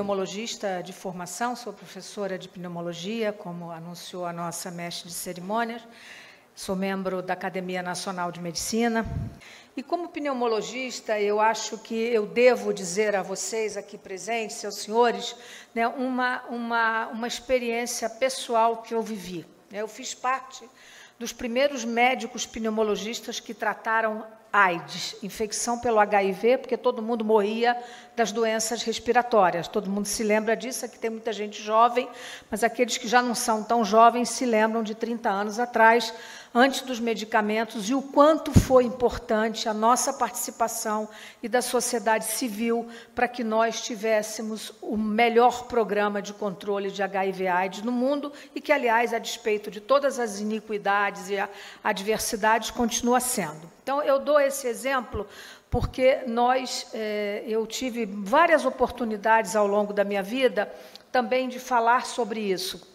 pneumologista de formação, sou professora de pneumologia, como anunciou a nossa mestre de cerimônias, sou membro da Academia Nacional de Medicina. E como pneumologista, eu acho que eu devo dizer a vocês aqui presentes, seus senhores, né, uma experiência pessoal que eu vivi. Eu fiz parte dos primeiros médicos pneumologistas que trataram AIDS, infecção pelo HIV, porque todo mundo morria das doenças respiratórias. Todo mundo se lembra disso, aqui tem muita gente jovem, mas aqueles que já não são tão jovens se lembram de 30 anos atrás, antes dos medicamentos, e o quanto foi importante a nossa participação e da sociedade civil para que nós tivéssemos o melhor programa de controle de HIV/AIDS no mundo e que, aliás, a despeito de todas as iniquidades e adversidades, continua sendo. Então, eu dou esse exemplo porque eu tive várias oportunidades ao longo da minha vida também de falar sobre isso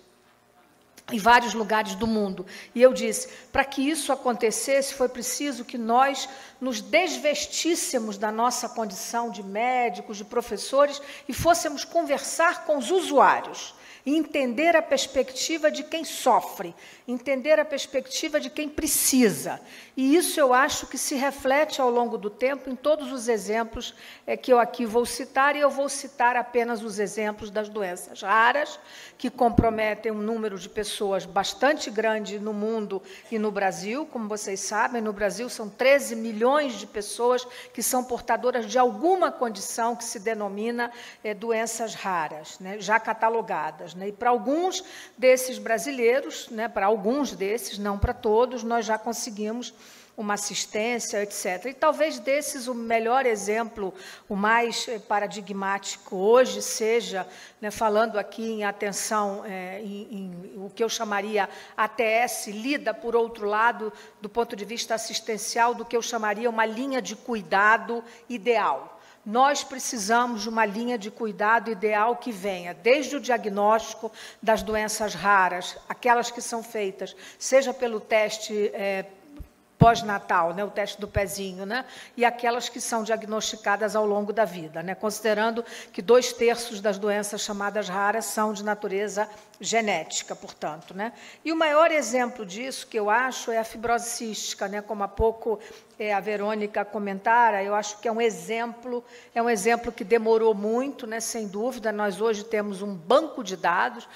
em vários lugares do mundo. E eu disse, para que isso acontecesse, foi preciso que nós nos desvestíssemos da nossa condição de médicos, de professores, e fôssemos conversar com os usuários, e entender a perspectiva de quem sofre, entender a perspectiva de quem precisa. E isso eu acho que se reflete ao longo do tempo em todos os exemplos que eu aqui vou citar, e eu vou citar apenas os exemplos das doenças raras, que comprometem um número de pessoas bastante grande no mundo e no Brasil. Como vocês sabem, no Brasil são 13 milhões de pessoas que são portadoras de alguma condição que se denomina doenças raras, né, já catalogadas. Né? E para alguns desses brasileiros, né, para alguns desses, não para todos, nós já conseguimos uma assistência, etc. E talvez desses o melhor exemplo, o mais paradigmático hoje seja, né, falando aqui em atenção, em o que eu chamaria ATS, lida, por outro lado, do ponto de vista assistencial, do que eu chamaria uma linha de cuidado ideal. Nós precisamos de uma linha de cuidado ideal que venha desde o diagnóstico das doenças raras, aquelas que são feitas, seja pelo teste pós-natal, né, o teste do pezinho, né, e aquelas que são diagnosticadas ao longo da vida, né, considerando que 2/3 das doenças chamadas raras são de natureza genética, portanto. Né. E o maior exemplo disso, que eu acho, é a fibrose cística, né, como há pouco a Verônica comentara, eu acho que é um exemplo que demorou muito, né, sem dúvida. Nós hoje temos um banco de dados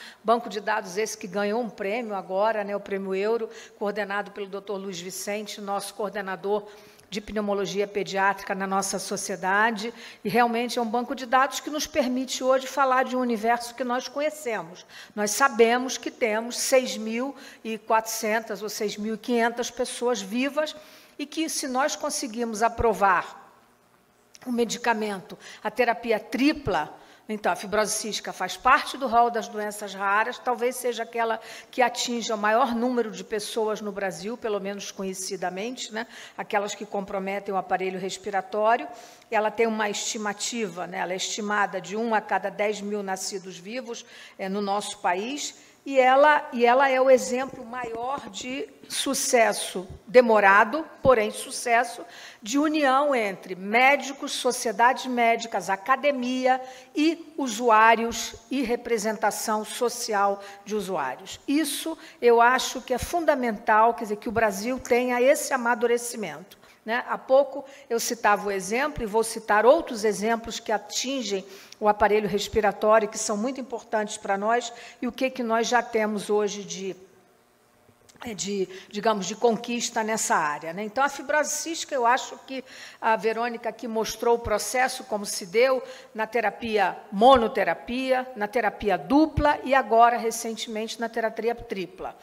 esse que ganhou um prêmio agora, né, o Prêmio Euro, coordenado pelo Dr. Luiz Vicente, nosso coordenador de pneumologia pediátrica na nossa sociedade, e realmente é um banco de dados que nos permite hoje falar de um universo que nós conhecemos. Nós sabemos que temos 6.400 ou 6.500 pessoas vivas e que, se nós conseguirmos aprovar o medicamento, a terapia tripla, então, a fibrose cística faz parte do rol das doenças raras, talvez seja aquela que atinja o maior número de pessoas no Brasil, pelo menos conhecidamente, né? Aquelas que comprometem o aparelho respiratório. Ela tem uma estimativa, né? Ela é estimada de 1 a cada 10.000 nascidos vivos no nosso país, e ela é o exemplo maior de sucesso demorado, porém sucesso, de união entre médicos, sociedades médicas, academia e usuários e representação social de usuários. Isso eu acho que é fundamental, quer dizer, que o Brasil tenha esse amadurecimento. Né? Há pouco eu citava o exemplo, e vou citar outros exemplos que atingem o aparelho respiratório, que são muito importantes para nós, e o que nós já temos hoje digamos, de conquista nessa área. Né? Então, a fibrose cística, eu acho que a Verônica aqui mostrou o processo, como se deu na terapia monoterapia, na terapia dupla e agora, recentemente, na terapia tripla.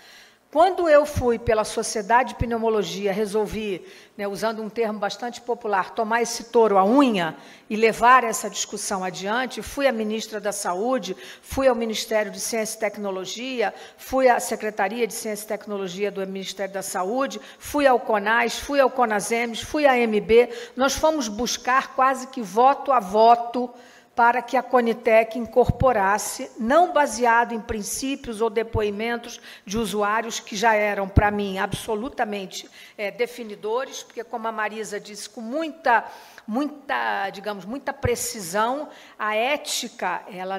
Quando eu fui pela Sociedade de Pneumologia, resolvi, né, usando um termo bastante popular, tomar esse touro à unha e levar essa discussão adiante, fui à ministra da Saúde, fui ao Ministério de Ciência e Tecnologia, fui à Secretaria de Ciência e Tecnologia do Ministério da Saúde, fui ao CONAS, fui ao CONASEMES, fui à AMB, nós fomos buscar quase que voto a voto para que a Conitec incorporasse, não baseado em princípios ou depoimentos de usuários que já eram, para mim, absolutamente definidores, porque, como a Marisa disse, com muita digamos, muita precisão. A ética, ela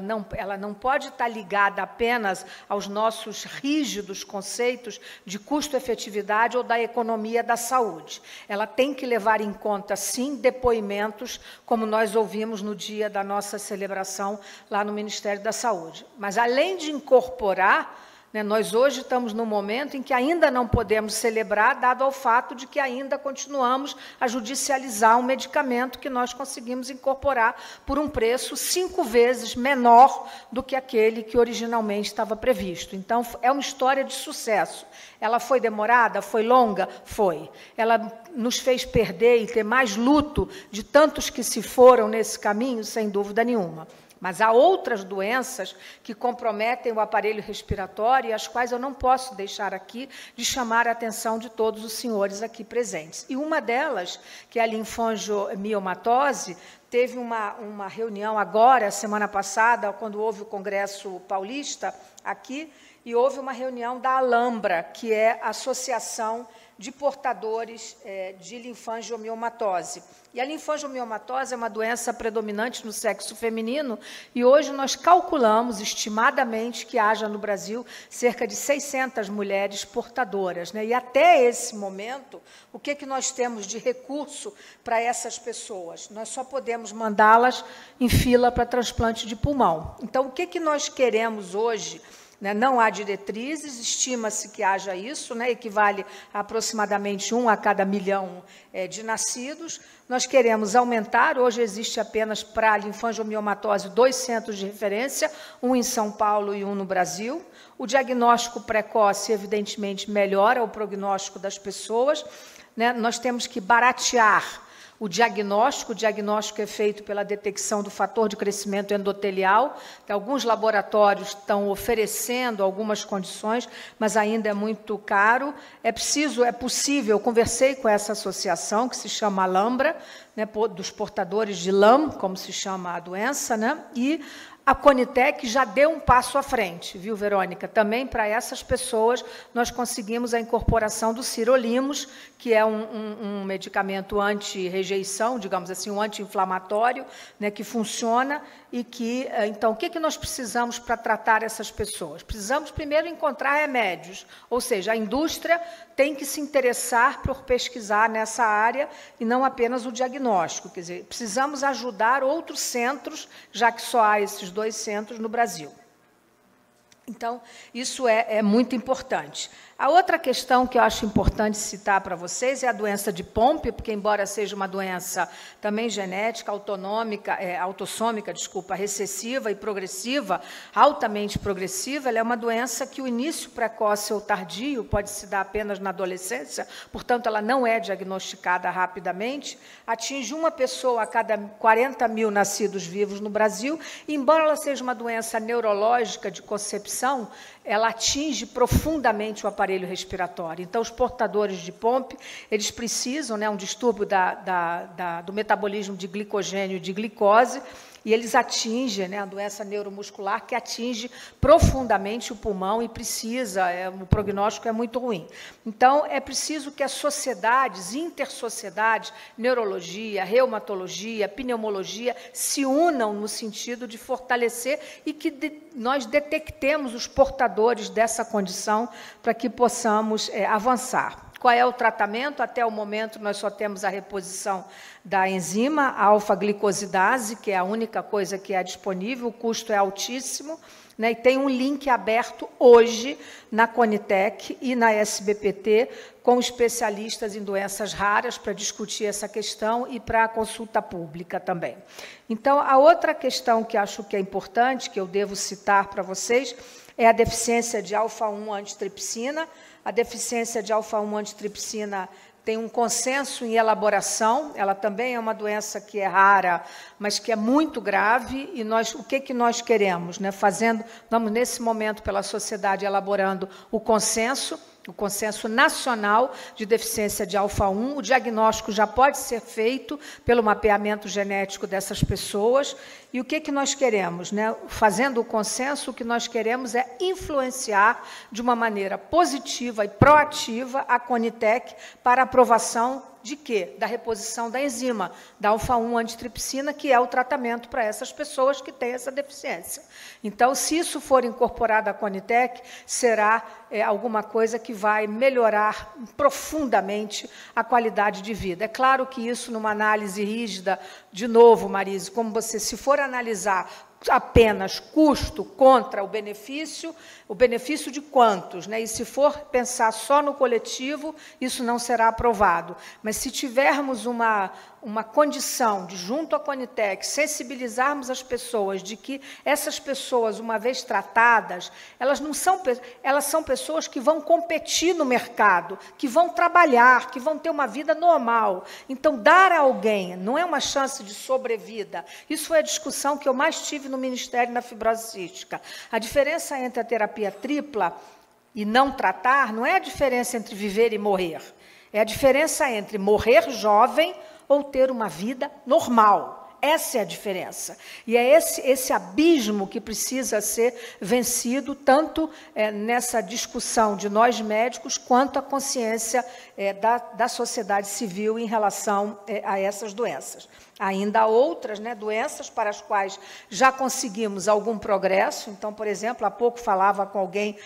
não pode estar ligada apenas aos nossos rígidos conceitos de custo-efetividade ou da economia da saúde. Ela tem que levar em conta, sim, depoimentos, como nós ouvimos no dia da nossa celebração lá no Ministério da Saúde. Mas, além de incorporar, nós hoje estamos num momento em que ainda não podemos celebrar, dado ao fato de que ainda continuamos a judicializar um medicamento que nós conseguimos incorporar por um preço 5 vezes menor do que aquele que originalmente estava previsto. Então, é uma história de sucesso. Ela foi demorada? Foi longa? Foi. Ela nos fez perder e ter mais luto de tantos que se foram nesse caminho, sem dúvida nenhuma. Mas há outras doenças que comprometem o aparelho respiratório, e as quais eu não posso deixar aqui de chamar a atenção de todos os senhores aqui presentes. E uma delas, que é a linfangiomioma-tose, teve uma reunião agora, semana passada, quando houve o Congresso Paulista aqui, e houve uma reunião da Alhambra, que é a Associação de Portadores de Linfangiomioma-tose. E a linfangiomioma-tose é uma doença predominante no sexo feminino, e hoje nós calculamos, estimadamente, que haja no Brasil cerca de 600 mulheres portadoras. E até esse momento, o que nós temos de recurso para essas pessoas? Nós só podemos mandá-las em fila para transplante de pulmão. Então, o que nós queremos hoje? Não há diretrizes, estima-se que haja isso, equivale a aproximadamente 1 a cada milhão de nascidos. Nós queremos aumentar, hoje existe apenas para a linfangiomioma-tose 2 centros de referência, um em São Paulo e um no Brasil. O diagnóstico precoce, evidentemente, melhora o prognóstico das pessoas. Nós temos que baratear o diagnóstico é feito pela detecção do fator de crescimento endotelial, que alguns laboratórios estão oferecendo algumas condições, mas ainda é muito caro. É possível, eu conversei com essa associação, que se chama Alhambra, dos portadores de LAM, como se chama a doença, e a Conitec já deu um passo à frente, viu, Verônica? Também para essas pessoas nós conseguimos a incorporação do sirolimus, que é um medicamento anti-rejeição, digamos assim, um anti-inflamatório, que funciona e que... Então, o que nós precisamos para tratar essas pessoas? Precisamos, primeiro, encontrar remédios, ou seja, a indústria tem que se interessar por pesquisar nessa área e não apenas o diagnóstico. Quer dizer, precisamos ajudar outros centros, já que só há esses 2 centros no Brasil. Então, isso é muito importante. A outra questão que eu acho importante citar para vocês é a doença de Pompe, porque, embora seja uma doença também genética, autossômica, recessiva e progressiva, altamente progressiva, ela é uma doença que o início precoce ou tardio pode se dar apenas na adolescência, portanto, ela não é diagnosticada rapidamente, atinge uma pessoa a cada 40 mil nascidos vivos no Brasil, e, embora ela seja uma doença neurológica de concepção, ela atinge profundamente o aparelho respiratório. Então, os portadores de Pompe, eles precisam, um distúrbio do metabolismo de glicogênio e de glicose, e eles atingem, a doença neuromuscular, que atinge profundamente o pulmão e precisa, o prognóstico é muito ruim. Então, é preciso que as sociedades, intersociedades, neurologia, reumatologia, pneumologia, se unam no sentido de fortalecer e que nós detectemos os portadores dessa condição para que possamos avançar. Qual é o tratamento? Até o momento, nós só temos a reposição da enzima, a alfa-glicosidase, que é a única coisa que é disponível, o custo é altíssimo, e tem um link aberto hoje na Conitec e na SBPT com especialistas em doenças raras para discutir essa questão e para a consulta pública também. Então, a outra questão que acho que é importante, que eu devo citar para vocês, é a deficiência de alfa-1 antitripsina. A deficiência de alfa-1 antitripsina tem um consenso em elaboração, ela também é uma doença que é rara, mas que é muito grave, e o que nós queremos? Vamos, nesse momento, pela sociedade, elaborando o consenso nacional de deficiência de alfa-1, o diagnóstico já pode ser feito pelo mapeamento genético dessas pessoas, e o que nós queremos? Fazendo o consenso, o que nós queremos é influenciar de uma maneira positiva e proativa a Conitec para aprovação de quê? Da reposição da enzima, da alfa-1 antitripsina, que é o tratamento para essas pessoas que têm essa deficiência. Então, se isso for incorporado à Conitec, será alguma coisa que vai melhorar profundamente a qualidade de vida. É claro que isso, numa análise rígida, de novo, Marise, como você, se for analisar apenas custo contra o benefício de quantos, né? E se for pensar só no coletivo, isso não será aprovado. Mas se tivermos uma condição de, junto à Conitec, sensibilizarmos as pessoas de que essas pessoas, uma vez tratadas, elas são pessoas que vão competir no mercado, que vão trabalhar, que vão ter uma vida normal. Então, dar a alguém não é uma chance de sobrevida. Isso foi a discussão que eu mais tive no Ministério na fibrose cística. A diferença entre a terapia tripla e não tratar não é a diferença entre viver e morrer. É a diferença entre morrer jovem ou ter uma vida normal. Essa é a diferença. E é esse abismo que precisa ser vencido, tanto nessa discussão de nós médicos, quanto a consciência da sociedade civil em relação a essas doenças. Ainda há outras, né, doenças para as quais já conseguimos algum progresso. Então, por exemplo, há pouco falava com alguém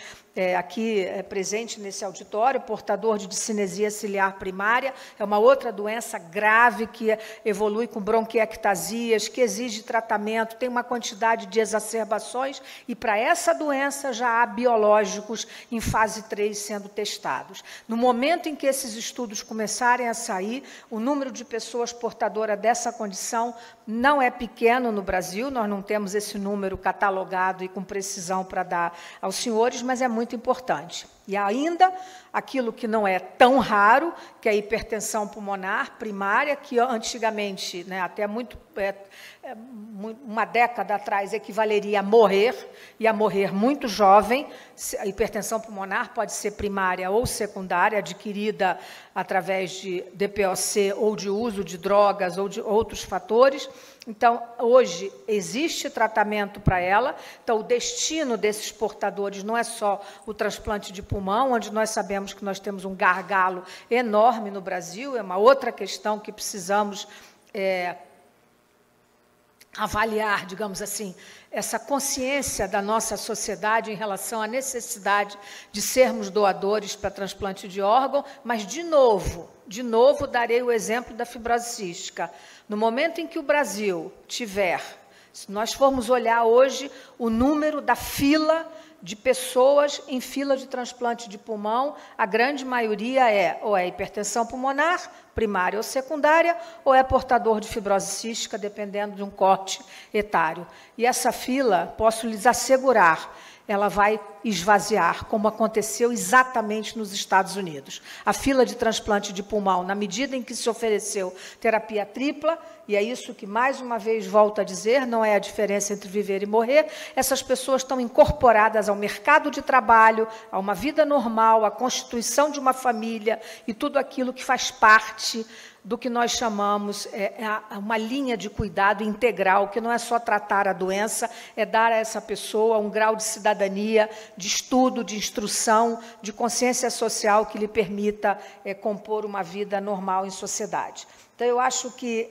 aqui presente nesse auditório, portador de discinesia ciliar primária, é uma outra doença grave que evolui com bronquiectasias, que exige tratamento, tem uma quantidade de exacerbações, e para essa doença já há biológicos em fase 3 sendo testados. No momento em que esses estudos começarem a sair, o número de pessoas portadoras dessa condição não é pequeno no Brasil, nós não temos esse número catalogado e com precisão para dar aos senhores, mas é muito importante. E ainda aquilo que não é tão raro, que é a hipertensão pulmonar primária, que antigamente, né, até uma década atrás, equivaleria a morrer, e a morrer muito jovem. A hipertensão pulmonar pode ser primária ou secundária, adquirida através de DPOC ou de uso de drogas ou de outros fatores. Então, hoje, existe tratamento para ela. Então, o destino desses portadores não é só o transplante de pulmão, onde nós sabemos que nós temos um gargalo enorme no Brasil, é uma outra questão que precisamos avaliar, digamos assim, essa consciência da nossa sociedade em relação à necessidade de sermos doadores para transplante de órgão, mas, de novo, darei o exemplo da fibrose cística. No momento em que o Brasil tiver, se nós formos olhar hoje o número da fila de pessoas em fila de transplante de pulmão, a grande maioria ou é hipertensão pulmonar, primária ou secundária, ou é portador de fibrose cística, dependendo de um corte etário. E essa fila, posso lhes assegurar, ela vai esvaziar, como aconteceu exatamente nos Estados Unidos. A fila de transplante de pulmão, na medida em que se ofereceu terapia tripla, e é isso que, mais uma vez, volto a dizer, não é a diferença entre viver e morrer, essas pessoas estão incorporadas ao mercado de trabalho, a uma vida normal, à constituição de uma família e tudo aquilo que faz parte do que nós chamamos uma linha de cuidado integral, que não é só tratar a doença, é dar a essa pessoa um grau de cidadania, de estudo, de instrução, de consciência social que lhe permita compor uma vida normal em sociedade. Então, eu acho que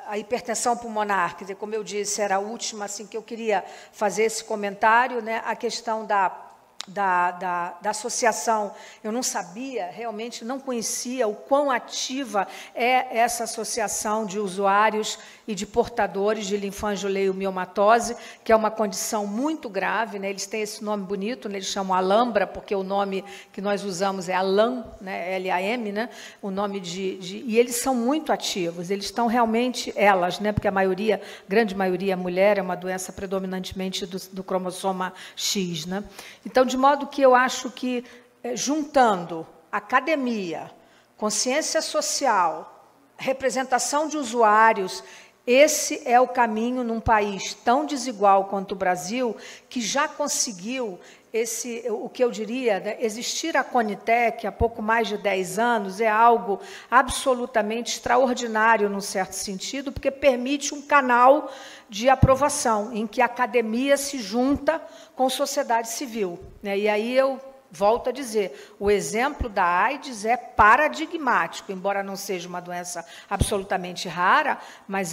a hipertensão pulmonar, quer dizer, como eu disse, era a última assim, que eu queria fazer esse comentário, né, a questão da associação, eu não sabia, realmente não conhecia o quão ativa é essa associação de usuários e de portadores de linfangioleumioma,tose, que é uma condição muito grave, né? Eles têm esse nome bonito, né? Eles chamam Alhambra, porque o nome que nós usamos é Alam, né? L-A-M, né? O nome e eles são muito ativos, eles estão realmente, elas, né? Porque a maioria, grande maioria, mulher, é uma doença predominantemente do cromossoma X, né? Então, de modo que eu acho que, juntando academia, consciência social, representação de usuários, esse é o caminho num país tão desigual quanto o Brasil, que já conseguiu o que eu diria, né, existir a Conitec há pouco mais de 10 anos é algo absolutamente extraordinário, num certo sentido, porque permite um canal de aprovação, em que a academia se junta com sociedade civil, né? E aí eu volto a dizer, o exemplo da AIDS é paradigmático, embora não seja uma doença absolutamente rara, mas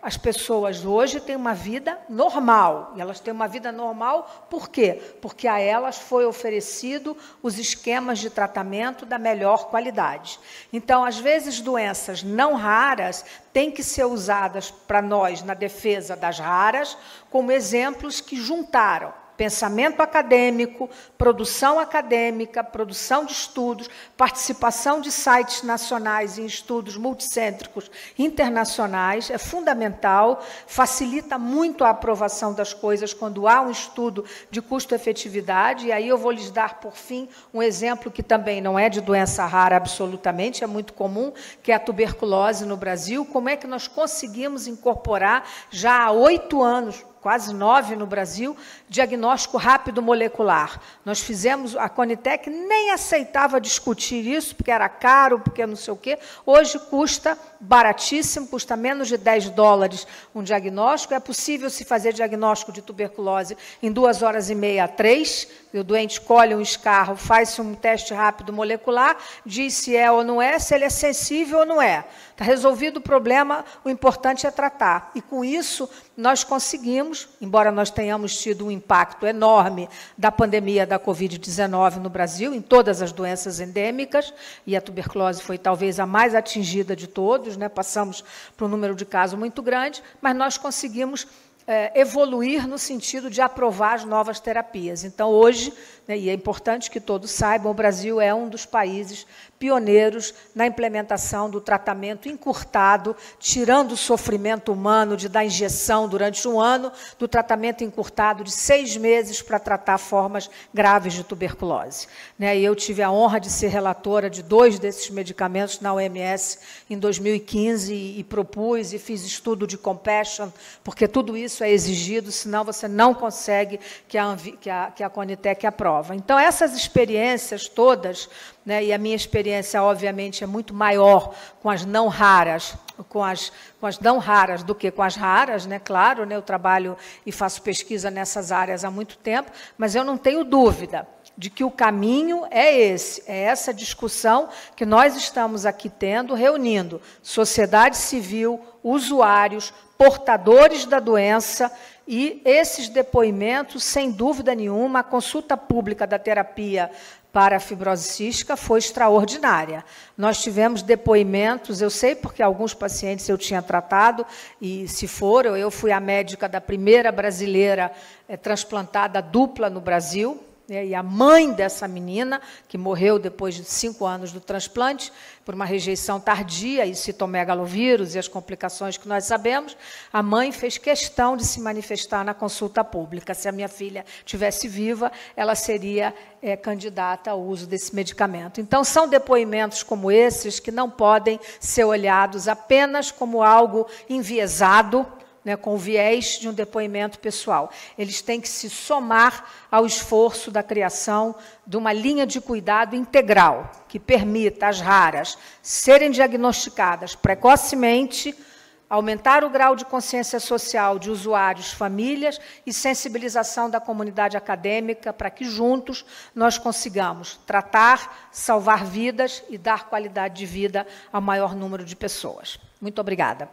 as pessoas hoje têm uma vida normal, e elas têm uma vida normal por quê? Porque a elas foi oferecido os esquemas de tratamento da melhor qualidade. Então, às vezes, doenças não raras têm que ser usadas para nós, na defesa das raras, como exemplos que juntaram pensamento acadêmico, produção acadêmica, produção de estudos, participação de sites nacionais em estudos multicêntricos internacionais, é fundamental, facilita muito a aprovação das coisas quando há um estudo de custo-efetividade, e aí eu vou lhes dar, por fim, um exemplo que também não é de doença rara absolutamente, é muito comum, que é a tuberculose no Brasil. Como é que nós conseguimos incorporar, já há 8 anos, quase 9 no Brasil, diagnóstico rápido molecular. Nós fizemos, a Conitec nem aceitava discutir isso, porque era caro, porque não sei o quê. Hoje custa baratíssimo, custa menos de $10 um diagnóstico. É possível se fazer diagnóstico de tuberculose em 2 horas e meia a 3. O doente colhe um escarro, faz um teste rápido molecular, diz se é ou não é, se ele é sensível ou não é. Está resolvido o problema, o importante é tratar. E, com isso, nós conseguimos, embora nós tenhamos tido um impacto enorme da pandemia da Covid-19 no Brasil, em todas as doenças endêmicas, e a tuberculose foi talvez a mais atingida de todos, né? Passamos por um número de casos muito grande, mas nós conseguimos evoluir no sentido de aprovar as novas terapias. Então, hoje, né, e é importante que todos saibam, o Brasil é um dos países pioneiros na implementação do tratamento encurtado, tirando o sofrimento humano de dar injeção durante 1 ano, do tratamento encurtado de 6 meses para tratar formas graves de tuberculose. Né, e eu tive a honra de ser relatora de 2 desses medicamentos na OMS em 2015 e propus e fiz estudo de compassion, porque tudo isso é exigido, senão você não consegue que a Conitec aprova. Então, essas experiências todas, né, e a minha experiência, obviamente, é muito maior com as não raras, com as não raras do que com as raras, né, claro, né, eu trabalho e faço pesquisa nessas áreas há muito tempo, mas eu não tenho dúvida de que o caminho é esse, é essa discussão que nós estamos aqui tendo, reunindo sociedade civil, usuários, portadores da doença, e esses depoimentos, sem dúvida nenhuma, a consulta pública da terapia para a fibrose cística foi extraordinária. Nós tivemos depoimentos, eu sei porque alguns pacientes eu tinha tratado, e se foram, eu fui a médica da primeira brasileira transplantada dupla no Brasil, e a mãe dessa menina, que morreu depois de 5 anos do transplante, por uma rejeição tardia, e citomegalovírus e as complicações que nós sabemos, a mãe fez questão de se manifestar na consulta pública. Se a minha filha estivesse viva, ela seria candidata ao uso desse medicamento. Então, são depoimentos como esses que não podem ser olhados apenas como algo enviesado, né, com o viés de um depoimento pessoal. Eles têm que se somar ao esforço da criação de uma linha de cuidado integral, que permita às raras serem diagnosticadas precocemente, aumentar o grau de consciência social de usuários, famílias e sensibilização da comunidade acadêmica para que, juntos, nós consigamos tratar, salvar vidas e dar qualidade de vida ao maior número de pessoas. Muito obrigada.